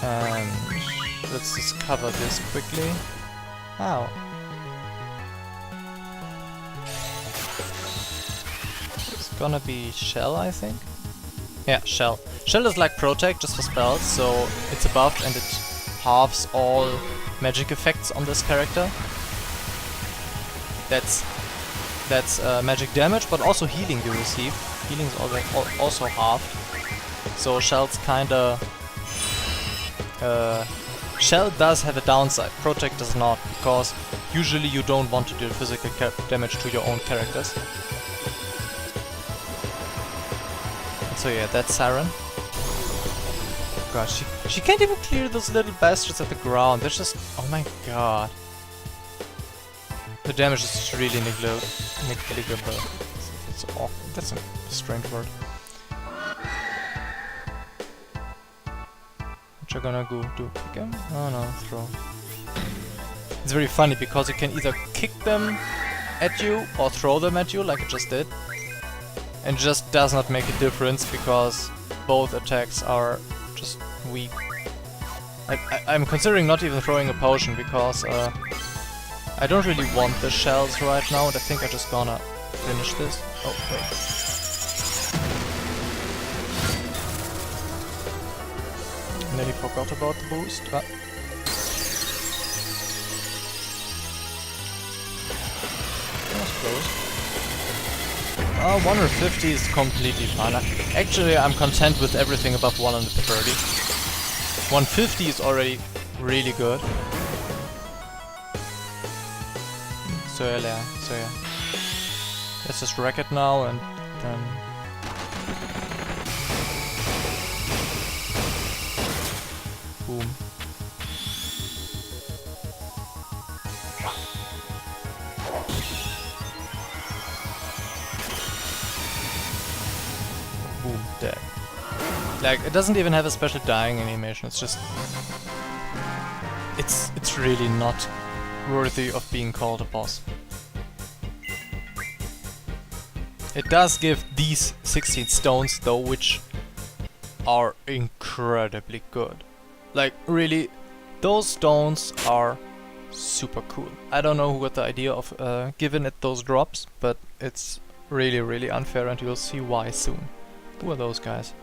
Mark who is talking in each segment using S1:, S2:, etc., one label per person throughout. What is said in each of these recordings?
S1: And let's discover this quickly. Ow. It's gonna be Shell, I think. Yeah, Shell. Shell is like Protect, just for spells, so it's a buff and it halves all magic effects on this character. That's magic damage, but also healing you receive. Healing is also halved. So Shell's kinda... Shell does have a downside, Protect does not, because usually you don't want to deal physical damage to your own characters. So yeah, that's Siren. God, she can't even clear those little bastards at the ground. They're just... oh my god. The damage is just really negligible. That's awful. That's a strange word. What you gonna go do? Kick him? Oh no, throw. It's very funny because you can either kick them at you or throw them at you like it just did. And it just does not make a difference because both attacks are just weak. I'm considering not even throwing a potion because I don't really want the shells right now, and I think I'm just gonna finish this. Oh, wait. Nearly forgot about the boost. Ah. That was close. 150 is completely fine. Actually, I'm content with everything above 130. 150 is already really good. So yeah. Let's just wreck it now and then... boom. Boom, dead. Like, it doesn't even have a special dying animation, it's just... It's really not worthy of being called a boss. It does give these 16 stones though, which are incredibly good. Like, really, those stones are super cool. I don't know who got the idea of giving it those drops, but it's really, really unfair and you'll see why soon. Who are those guys?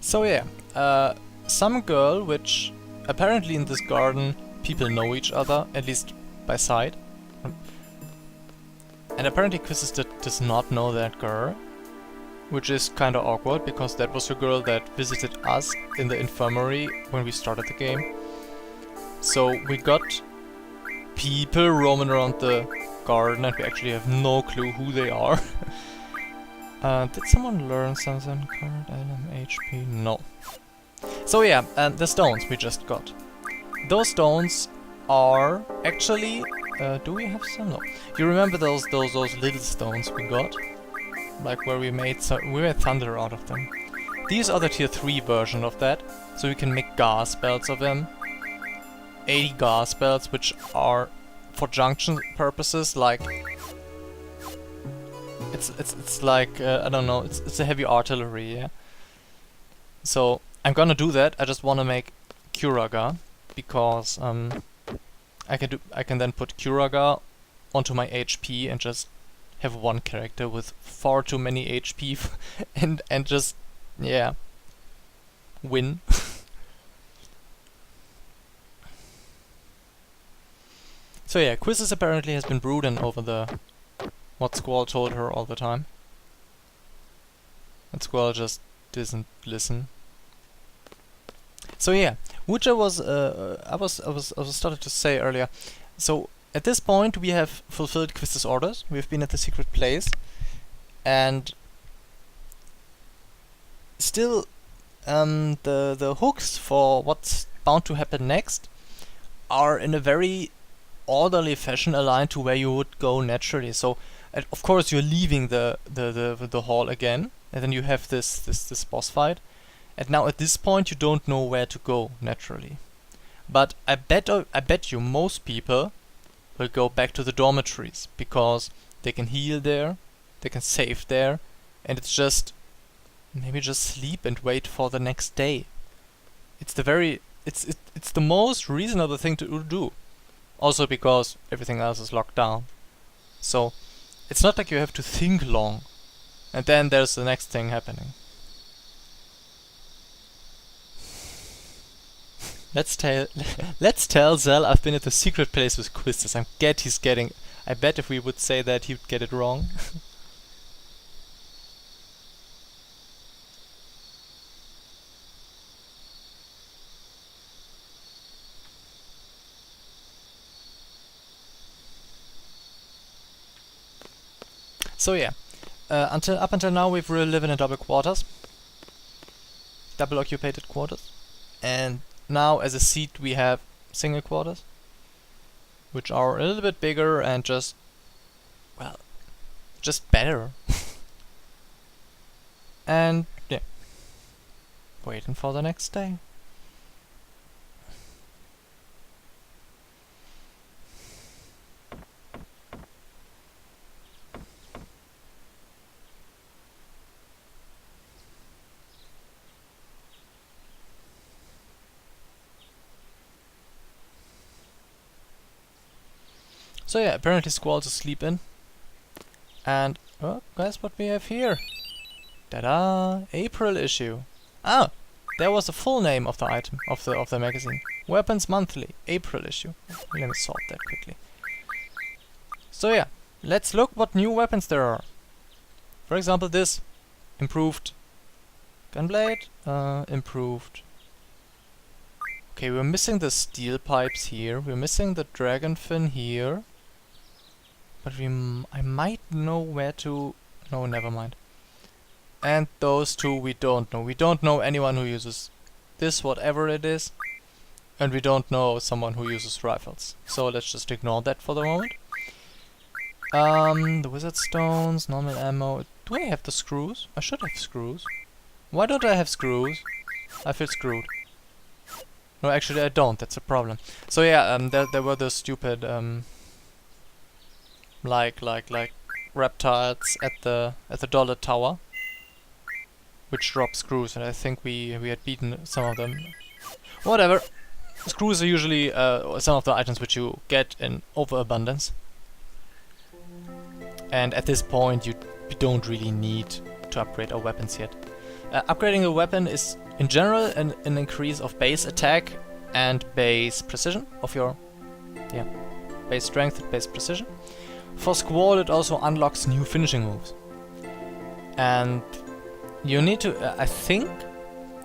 S1: So yeah, some girl, which apparently in this garden people know each other, at least by sight. And apparently Quizzes does not know that girl, which is kinda awkward, because that was the girl that visited us in the infirmary when we started the game. So we got people roaming around the garden and we actually have no clue who they are. Did someone learn something? Current item, HP? No. So yeah, the stones we just got. Those stones are actually... do we have some? No. You remember those little stones we got? Like where we made thunder out of them. These are the tier 3 version of that, so we can make Gar spells of them. 80 Gar spells, which are for junction purposes, like... It's like, I don't know, it's a heavy artillery, yeah? So, I'm gonna do that, I just wanna make Curaga, because I can then put Curaga onto my HP and just have one character with far too many HP and just, yeah, win. So yeah, Quizzes apparently has been brooding over what Squall told her all the time. And Squall just doesn't listen. So yeah, which I was started to say earlier. So at this point we have fulfilled Quizzes' orders. We've been at the secret place, and still the hooks for what's bound to happen next are in a very orderly fashion aligned to where you would go naturally. So of course you're leaving the hall again, and then you have this boss fight. And now at this point you don't know where to go naturally. But I bet you most people will go back to the dormitories because they can heal there, they can save there, and it's just maybe just sleep and wait for the next day. It's it's the most reasonable thing to do. Also because everything else is locked down. So it's not like you have to think long, and then there's the next thing happening. Let's tell Zell I've been at the secret place with quizzes. I bet if we would say that he'd get it wrong. So yeah, up until now we've really lived in double quarters, double occupied quarters, and now as a seat we have single quarters, which are a little bit bigger and just better. And yeah, waiting for the next day. So yeah, apparently Squall's asleep in. And oh, guess what we have here? Ta-da! April issue. Ah, there was the full name of the item of the magazine. Weapons Monthly, April issue. Let me sort that quickly. So yeah, let's look what new weapons there are. For example, this improved gunblade, improved. Okay, we're missing the steel pipes here. We're missing the dragon fin here. But I might know where to... No, never mind. And those two we don't know. We don't know anyone who uses this, whatever it is. And we don't know someone who uses rifles. So let's just ignore that for the moment. The wizard stones, normal ammo. Do I have the screws? I should have screws. Why don't I have screws? I feel screwed. No, actually I don't. That's a problem. So yeah, there were the stupid like reptiles at the dollar tower, which drop screws, and I think we had beaten some of them. Whatever. Screws are usually some of the items which you get in overabundance, and at this point you don't really need to upgrade our weapons yet. Upgrading a weapon is in general an increase of base attack and base precision of your base strength and base precision. For Squall it also unlocks new finishing moves. And you need to, I think,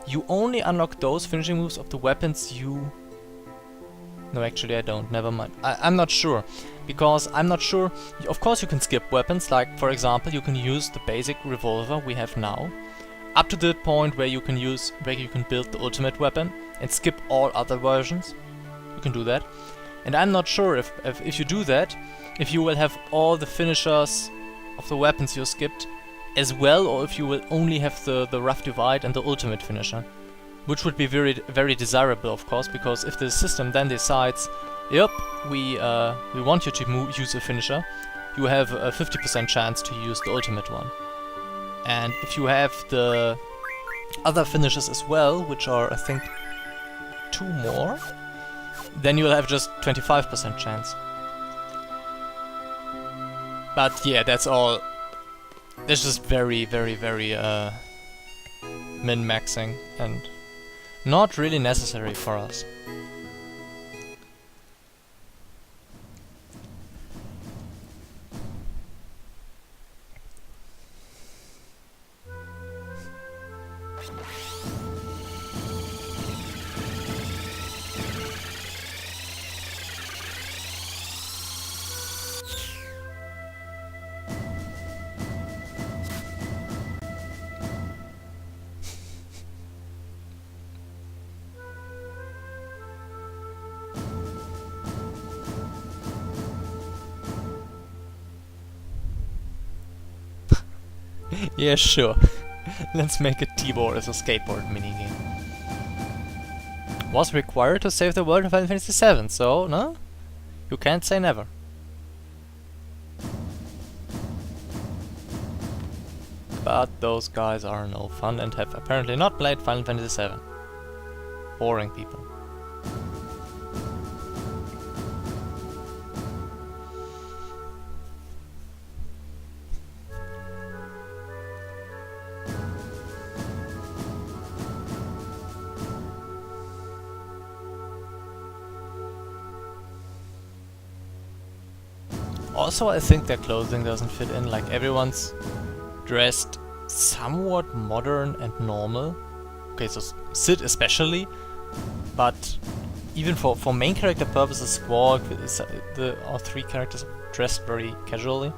S1: you only unlock those finishing moves of the weapons you... No, actually I don't, never mind. I'm not sure, because I'm not sure... Of course you can skip weapons, like for example you can use the basic revolver we have now, up to the point where you can build the ultimate weapon and skip all other versions. You can do that. And I'm not sure if you do that, if you will have all the finishers of the weapons you skipped as well, or if you will only have the rough divide and the ultimate finisher. Which would be very, very desirable, of course, because if the system then decides, yep, we want you to use a finisher, you have a 50% chance to use the ultimate one. And if you have the other finishers as well, which are, I think, 2 more, then you'll have just 25% chance. But yeah, that's all. That's just very, very, very min-maxing and not really necessary for us. Yeah, sure. Let's make a T-board as a skateboard minigame. Was required to save the world in Final Fantasy VII, so, no? You can't say never. But those guys are no fun and have apparently not played Final Fantasy VII. Boring people. Also, I think their clothing doesn't fit in, like everyone's dressed somewhat modern and normal. Okay, so Sid especially, but even for main character purposes, Squawk, our three characters dressed very casually.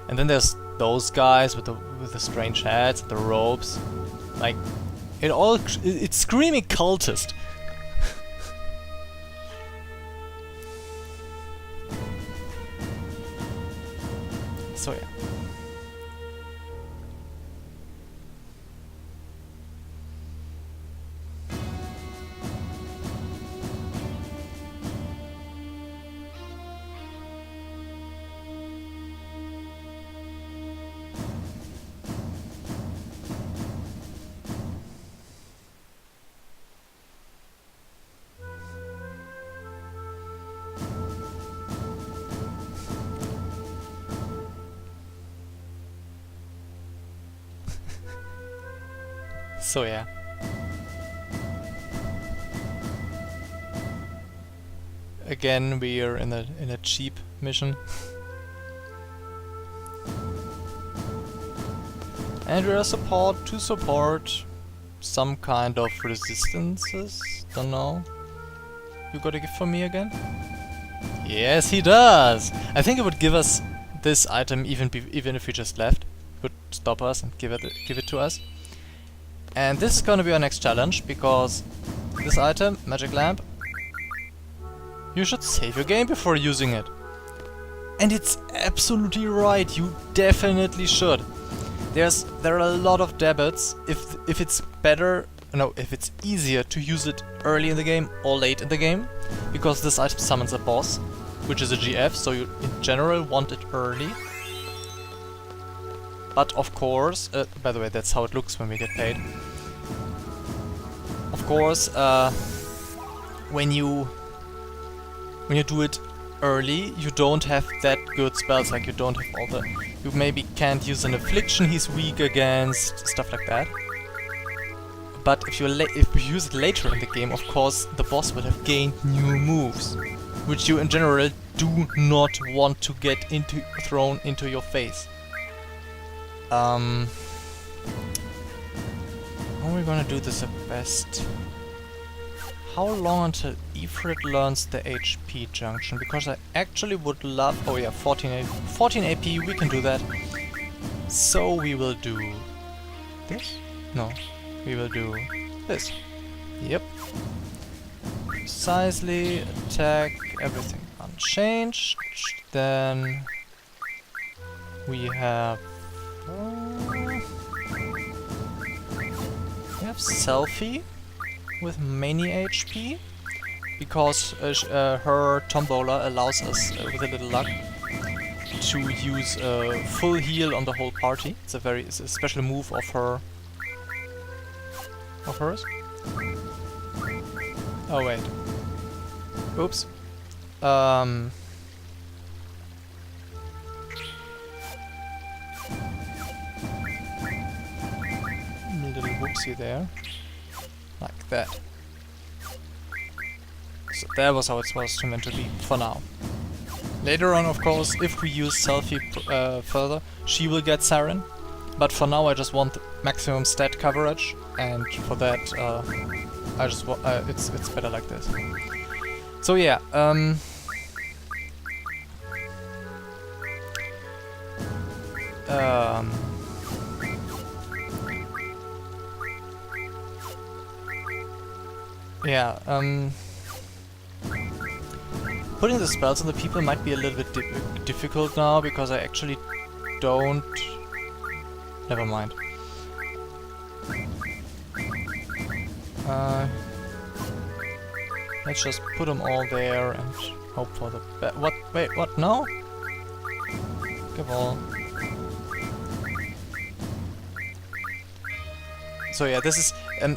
S1: And then there's those guys with the strange hats, the robes. Like, it's screaming cultist. So yeah. So yeah. Again, we are in a cheap mission. And we are to support some kind of resistances. Don't know. You got a gift for me again? Yes, he does! I think it would give us this item even if we just left. It would stop us and give it to us. And this is gonna be our next challenge, because this item, Magic Lamp, you should save your game before using it. And it's absolutely right, you definitely should. There are a lot of debates if it's if it's easier to use it early in the game or late in the game, because this item summons a boss, which is a GF, so you in general want it early. But of course, by the way, that's how it looks when we get paid. Of course, when you do it early, you don't have that good spells, like you don't have all you maybe can't use an affliction he's weak against, stuff like that. But if you use it later in the game, of course, the boss will have gained new moves, which you in general do not want to get thrown into your face. How are we gonna do this at best? How long until Ifrit learns the HP junction? Because I actually would love... Oh yeah, 14 AP, we can do that. So we will do... this? No, we will do this. Yep. Precisely, attack, everything unchanged. Then... we have... Selfie with many HP, because her Tombola allows us, with a little luck, to use full heal on the whole party. It's a special move of hers. Oh wait. Oops. Little whoopsie there. Like that. So that was how it was meant to be for now. Later on, of course, if we use Selfie further, she will get Saren. But for now I just want maximum stat coverage, and for that I just want it's better like this. So yeah, putting the spells on the people might be a little bit difficult now, because I actually don't never mind. Let's just put them all there and hope for the best. What? Wait, what? No? Give all. So yeah, this is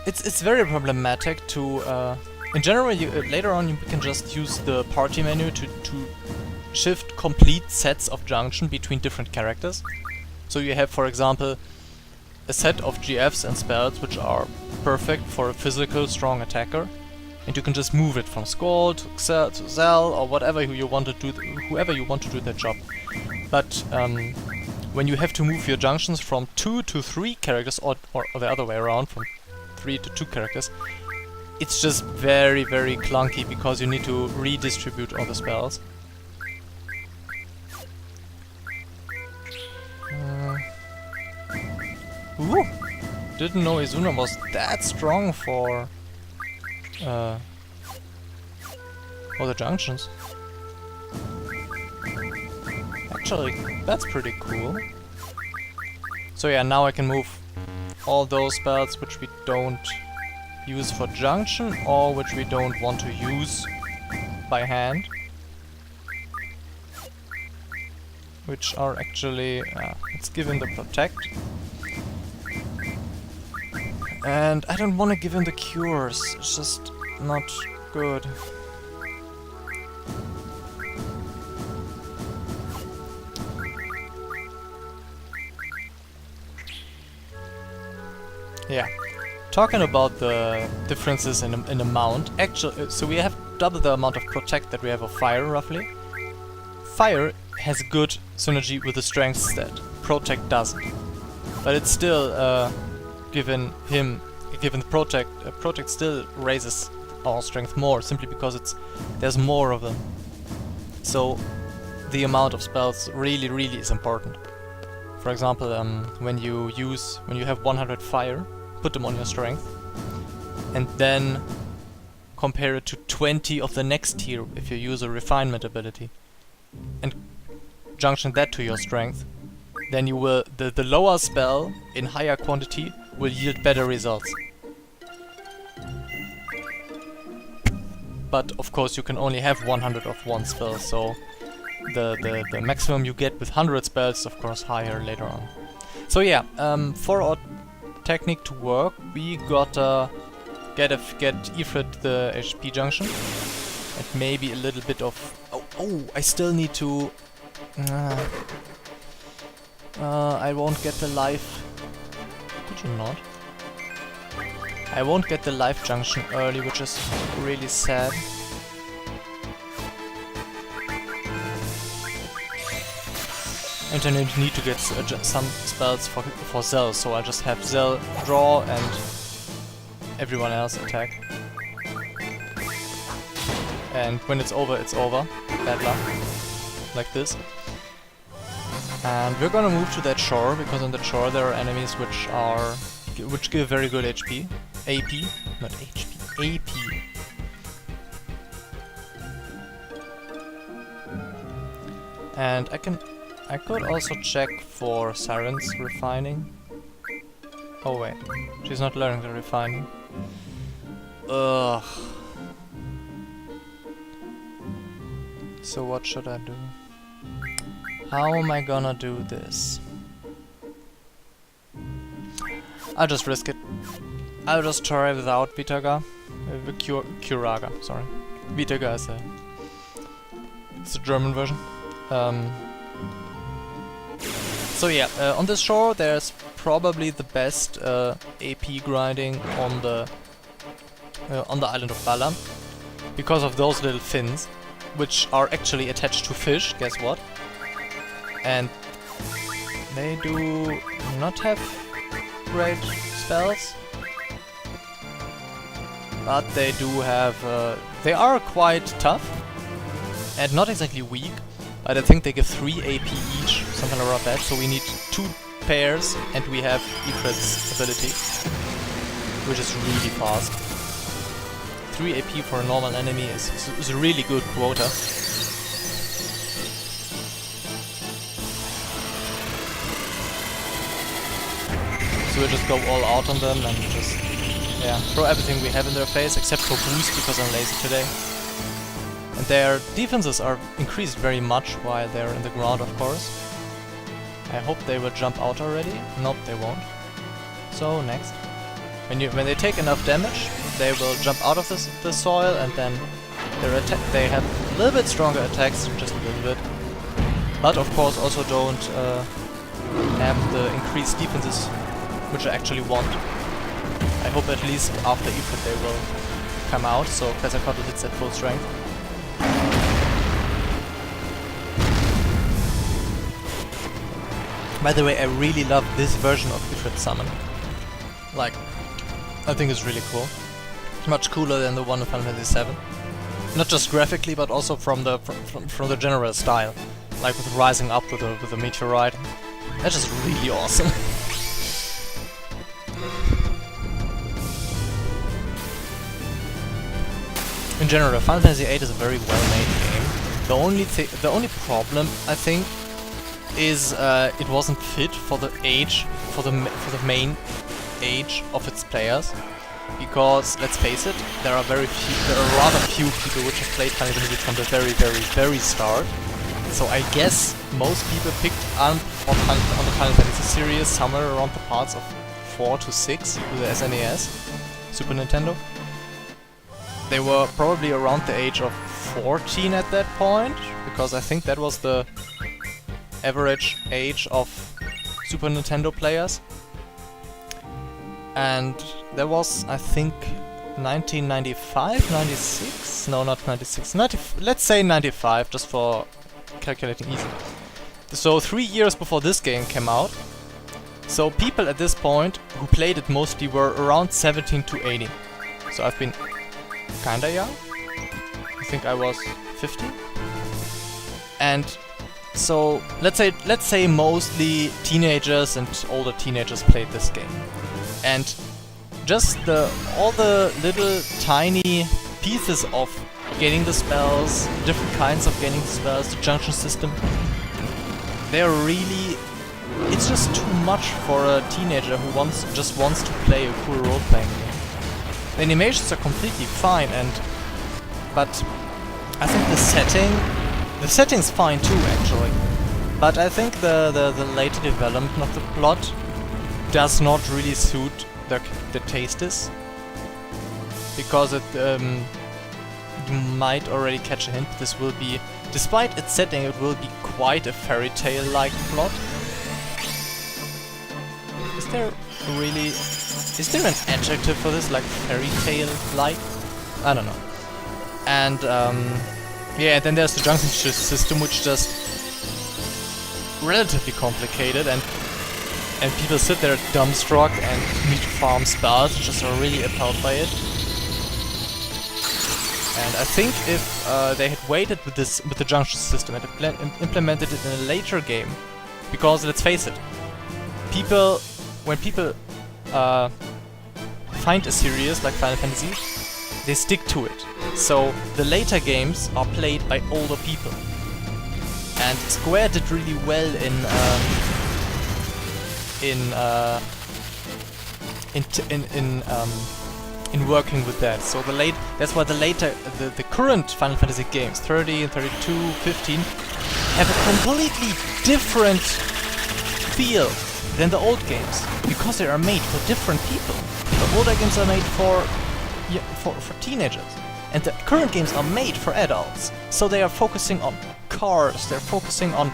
S1: it's very problematic to in general. You, later on, you can just use the party menu to shift complete sets of junction between different characters. So you have, for example, a set of GFs and spells which are perfect for a physical strong attacker, and you can just move it from Skull to Zell or whatever you want to do, whoever you want to do that job. But when you have to move your junctions from 2 to 3 characters, or the other way around, from 3 to 2 characters, it's just very, very clunky because you need to redistribute all the spells. Ooh! Didn't know Izuna was that strong for the junctions. Actually, that's pretty cool. So yeah, now I can move all those spells which we don't use for junction or which we don't want to use by hand. Which are actually, let's give him the protect. And I don't want to give him the cures, it's just not good. Yeah, talking about the differences in amount, actually, so we have double the amount of protect that we have of fire, roughly. Fire has good synergy with the strength stat, protect doesn't. But it's still, given the protect still raises our strength more, simply because there's more of them. So the amount of spells really is important. For example, when you have 100 fire, put them on your strength, and then compare it to 20 of the next tier if you use a refinement ability, and junction that to your strength, then you will the lower spell in higher quantity will yield better results. But of course you can only have 100 of one spell, so the maximum you get with 100 spells is of course higher later on. So yeah, for our technique to work, we gotta get Ifrit the HP junction, and maybe a little bit of... Oh, I still need to... I won't get the life... Could you not? I won't get the life junction early, which is really sad. And I need to get some spells for Zell, so I'll just have Zell draw and everyone else attack. And when it's over, it's over. Bad luck. Like this. And we're gonna move to that shore, because on that shore there are enemies which give very good HP. AP, not HP, AP. And I could also check for Siren's refining. Oh wait, she's not learning the refining. Ugh. So what should I do? How am I gonna do this? I'll just risk it. I'll just try without Vitaga. Curaga, sorry. Vitaga is it's the German version. So yeah, on this shore there's probably the best AP grinding on the island of Bala, because of those little fins, which are actually attached to fish. Guess what? And they do not have great spells, but they do have. They are quite tough and not exactly weak. But I think they give 3 AP each, something around that, so we need 2 pairs, and we have Ifrit's ability, which is really fast. 3 AP for a normal enemy is a really good quota. So we'll just go all out on them and just, yeah, throw everything we have in their face, except for boost, because I'm lazy today. And their defenses are increased very much while they're in the ground, of course. I hope they will jump out already. Nope, they won't. So, next. When they take enough damage, they will jump out of the soil, and then they have a little bit stronger attacks, just a little bit. But of course also don't have the increased defenses which I actually want. I hope at least after Ifrit they will come out, so Quetzalcoatl hits at full strength. By the way, I really love this version of Ifrit summon. Like, I think it's really cool. Much cooler than the one in Final Fantasy VII. Not just graphically, but also from the general style. Like with rising up with a meteorite. That's just really awesome. In general, Final Fantasy VIII is a very well-made game. The only problem, I think, is it wasn't fit for the age, for the main age of its players. Because, let's face it, there are rather few people which have played Final Fantasy from the very start. So I guess most people picked up on the Final Fantasy series somewhere around the parts of 4 to 6 with the SNES, Super Nintendo. They were probably around the age of 14 at that point, because I think that was the average age of Super Nintendo players. And there was, I think, 1995, 96? No, not 96. Let's say 95, just for calculating easy. So 3 years before this game came out. So people at this point who played it mostly were around 17 to 18. So I've been kinda young. I think I was 15. And so let's say mostly teenagers and older teenagers played this game. And just all the little tiny pieces of gaining the spells, different kinds of gaining the spells, the junction system, they're really... it's just too much for a teenager who just wants to play a cool role-playing game. The animations are completely fine, but I think the setting's fine too, actually. But I think the later development of the plot does not really suit the tastes, because it you might already catch a hint. This will be, despite its setting, it will be quite a fairy tale-like plot. Is there an adjective for this, like fairy tale-like? I don't know. And yeah, then there's the junction system, which is just relatively complicated, and people sit there dumbstruck and need to farm spells, just are really appalled by it. And I think if they had waited with the junction system and implemented it in a later game, because let's face it, when people find a series like Final Fantasy, they stick to it. So the later games are played by older people, and Square did really well in working with that. So that's why the current Final Fantasy games, 30, 32, 15, have a completely different feel than the old games, because they are made for different people. The older games are made for teenagers, and the current games are made for adults. So they are focusing on cars, they're focusing on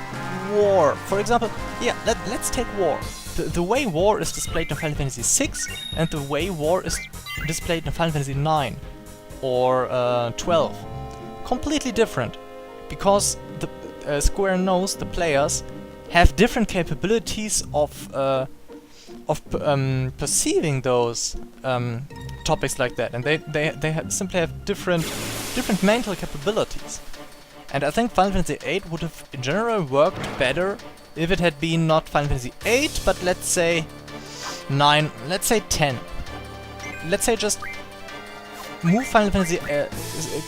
S1: war. For example, yeah, let's take war. The way war is displayed in Final Fantasy VI and the way war is displayed in Final Fantasy IX or 12. Completely different, because the Square knows the players have different capabilities of perceiving those topics like that, and they simply have different mental capabilities. And I think Final Fantasy VIII would have in general worked better if it had been not Final Fantasy VIII, but let's say 9, let's say 10. Let's say just move Final Fantasy,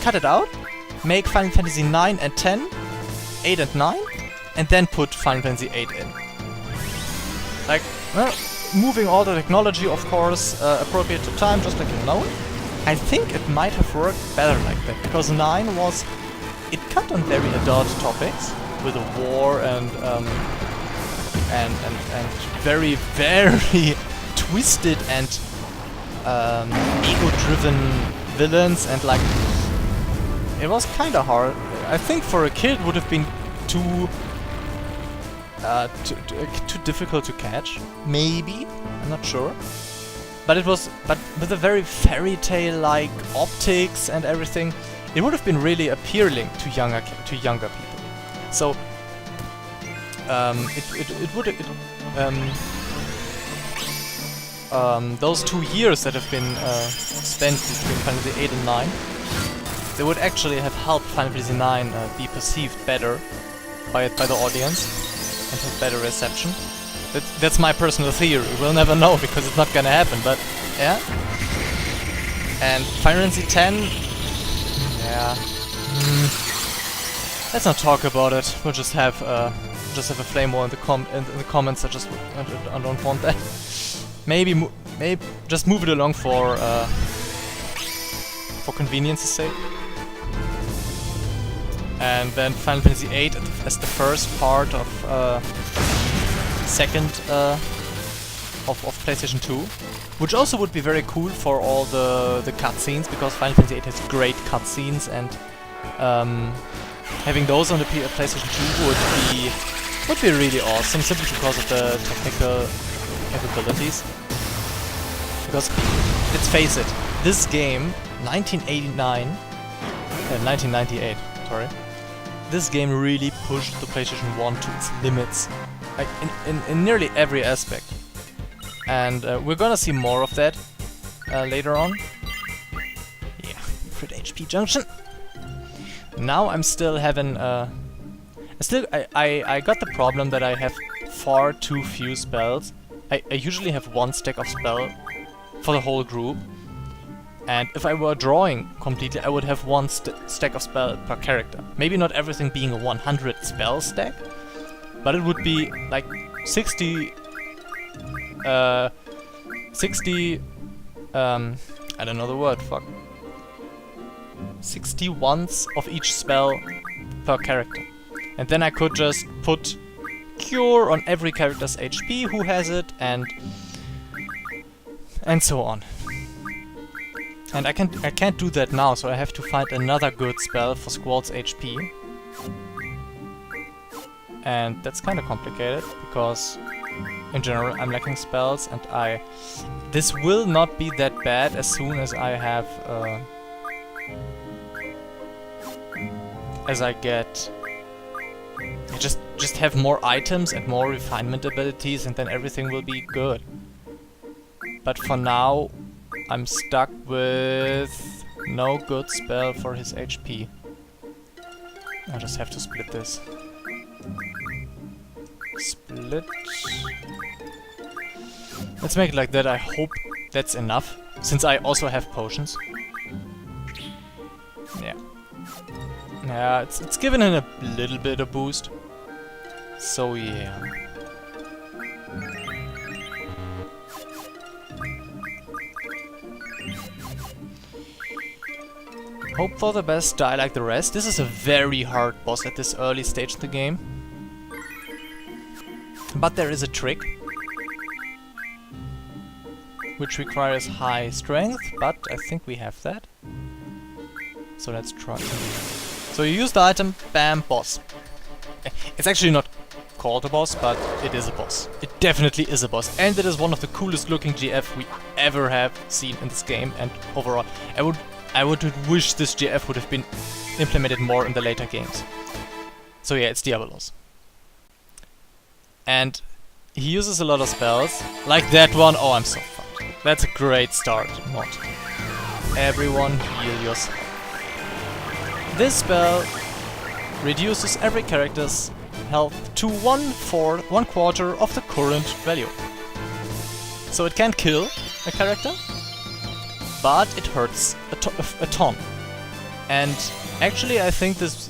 S1: cut it out, make Final Fantasy 9 and 10, 8 and 9, and then put Final Fantasy VIII in. Like, well, moving all the technology, of course, appropriate to time, just like you know it. I think it might have worked better like that, because 9 was... It cut on very adult topics, with a war and very, very twisted and ego-driven villains, and like... It was kinda hard. I think for a kid would have been too difficult to catch. Maybe, I'm not sure. But it was, but with a very fairy tale-like optics and everything, it would have been really appealing to younger people. So those 2 years that have been spent between Final Fantasy 8 and 9, they would actually have helped Final Fantasy 9 be perceived better by the audience and have better reception. That's my personal theory. We'll never know because it's not gonna happen, but yeah. And Final Fantasy 10, yeah. Let's not talk about it. We'll just have a flame war in the comments. I don't want that. Maybe just move it along for convenience's sake. And then Final Fantasy VIII as the first part of of PlayStation 2, which also would be very cool for all the cutscenes, because Final Fantasy VIII has great cutscenes, and having those on the PlayStation 2 would be really awesome, simply because of the technical capabilities. Because let's face it, this game, 1998, sorry. This game really pushed the PlayStation 1 to its limits, like in nearly every aspect. And we're gonna see more of that later on. Yeah, crit HP junction. Now I'm still having I got the problem that I have far too few spells. I usually have 1 stack of spell for the whole group. And if I were drawing completely, I would have 1 stack of spell per character. Maybe not everything being a 100 spell stack, but it would be like 60, I don't know the word, fuck. 60 ones of each spell per character. And then I could just put Cure on every character's HP who has it, and so on. And I can't do that now, so I have to find another good spell for Squall's HP. And that's kinda complicated, because in general I'm lacking spells, and this will not be that bad as soon as I have just have more items and more refinement abilities, and then everything will be good. But for now, I'm stuck with no good spell for his HP. I just have to split this. Split. Let's make it like that. I hope that's enough, since I also have potions. Yeah. Yeah, it's given him a little bit of boost. So yeah. Hope for the best, die like the rest. This is a very hard boss at this early stage of the game. But there is a trick, which requires high strength, but I think we have that. So let's try. So you use the item, bam, boss. It's actually not called a boss, but it is a boss. It definitely is a boss, and it is one of the coolest looking GF we ever have seen in this game, and overall. I would wish this GF would have been implemented more in the later games. So yeah, it's Diabolos. And he uses a lot of spells, like that one. Oh, I'm so fucked. That's a great start. Not. Everyone heal yourself. This spell reduces every character's health to 1/4 of the current value. So it can't kill a character, but it hurts a ton. And actually, I think this